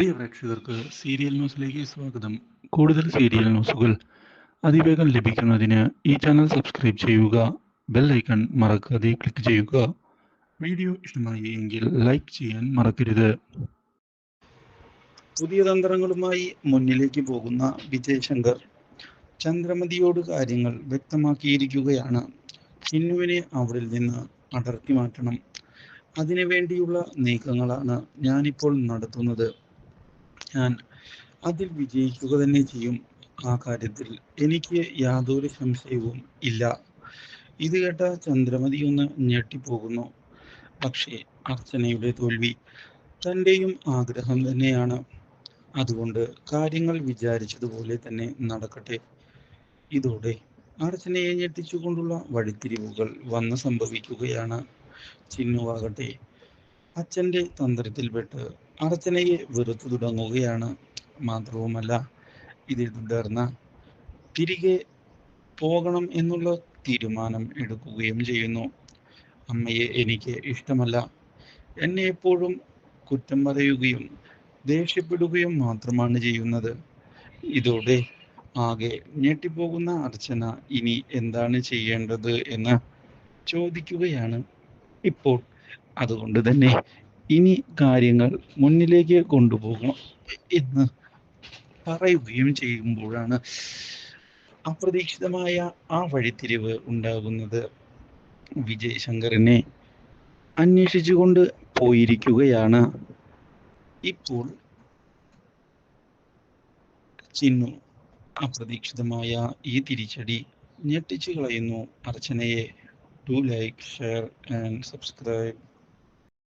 പ്രിയ പ്രേക്ഷകർക്ക് സീരിയൽ ന്യൂസിലേക്ക് സ്വാഗതം. കൂടുതൽ സീരിയൽ ന്യൂസുകൾ അതിവേഗം ലഭിക്കുന്നതിന് ഈ ചാനൽ സബ്സ്ക്രൈബ് ചെയ്യുക. ബെൽ ഐക്കൺ മറക്കാതെ ക്ലിക്ക് ചെയ്യുക. വീഡിയോ ഇഷ്ടമായി എങ്കിൽ ലൈക്ക് ചെയ്യാൻ മറക്കരുത്. പുതിയ തന്ത്രങ്ങളുമായി മുന്നിലേക്ക് പോകുന്ന വിജയ് ശങ്കർ ചന്ദ്രമതിയോട് കാര്യങ്ങൾ വ്യക്തമാക്കിയിരിക്കുകയാണ്. ചിന്നുവിനെ അവിടെ നിന്ന് അടർത്തി മാറ്റണം. അതിനു വേണ്ടിയുള്ള നീക്കങ്ങളാണ് ഞാനിപ്പോൾ നടത്തുന്നത്. ഞാൻ അതിൽ വിജയിക്കുക തന്നെ ചെയ്യും. ആ കാര്യത്തിൽ എനിക്ക് യാതൊരു സംശയവും ഇല്ല. ഇത് കേട്ട ചന്ദ്രമതി ഒന്ന് ഞെട്ടിപ്പോകുന്നു. പക്ഷേ അർച്ചനയുടെ തോൽവി തൻ്റെയും ആഗ്രഹം തന്നെയാണ്. അതുകൊണ്ട് കാര്യങ്ങൾ വിചാരിച്ചതുപോലെ തന്നെ നടക്കട്ടെ. ഇതോടെ അർച്ചനയെ ഞെട്ടിച്ചുകൊണ്ടുള്ള വഴിത്തിരിവുകൾ വന്ന് സംഭവിക്കുകയാണ്. ചിന്നുവാകട്ടെ അച്ഛൻ്റെ തന്ത്രത്തിൽപ്പെട്ട് അർച്ചനയെ വെറുത്തു തുടങ്ങുകയാണ്. മാത്രവുമല്ല, ഇതിൽ തുടർന്ന് തിരികെ പോകണം എന്നുള്ള തീരുമാനം എടുക്കുകയും ചെയ്യുന്നു. അമ്മയെ എനിക്ക് ഇഷ്ടമല്ല, എന്നെ എപ്പോഴും കുറ്റം പറയുകയും ദേഷ്യപ്പെടുകയും മാത്രമാണ് ചെയ്യുന്നത്. ഇതോടെ ആകെ ഞെട്ടിപ്പോകുന്ന അർച്ചന ഇനി എന്താണ് ചെയ്യേണ്ടത് എന്ന് ചോദിക്കുകയാണ് ഇപ്പോൾ. അതുകൊണ്ട് തന്നെ ഇനി കാര്യങ്ങൾ മുന്നിലേക്ക് കൊണ്ടുപോകണം എന്ന് പറയുകയും ചെയ്യുമ്പോഴാണ് അപ്രതീക്ഷിതമായ ആ വഴിത്തിരിവ് ഉണ്ടാകുന്നത്. വിജയ് ശങ്കറിനെ അന്വേഷിച്ചുകൊണ്ട് പോയിരിക്കുകയാണ് ഇപ്പോൾ ചിന്നു. അപ്രതീക്ഷിതമായ ഈ തിരിച്ചടി ഞെട്ടിച്ചു കളയുന്നു അർച്ചനയെ. Do like, share and subscribe.